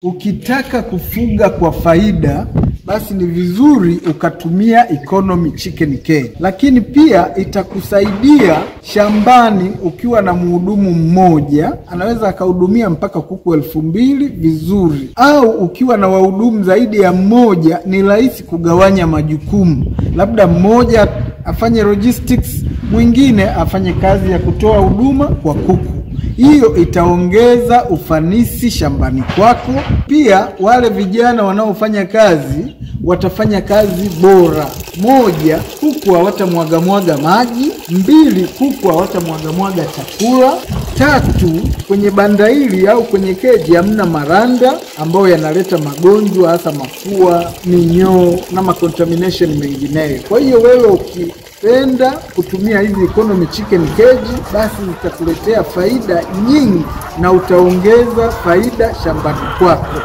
Ukitaka kufuga kwa faida, basi ni vizuri ukatumia economy chicken cage. Lakini pia itakusaidia shambani ukiwa na mhudumu mmoja, anaweza akahudumia mpaka kuku 2000 vizuri. Au ukiwa na wahudumu zaidi ya mmoja, ni rahisi kugawanya majukumu. Labda mmoja afanye logistics, mwingine afanye kazi ya kutoa huduma kwa kuku. Hiyo itaongeza ufanisi shambani kwako. Pia wale vijana wanaofanya kazi watafanya kazi bora. 1, kuku hawatamwaga maji. 2, kuku hawatamwaga chakula. 3, kwenye banda hili au kwenye keji hamna maranda ambayo yanaleta magonjwa, hasa mafua, minyoo na macontamination mengineyo. Kwa hiyo wewe ukipenda kutumia hizi economy chicken cage, basi zitakuletea faida nyingi na utaongeza faida shambani kwako.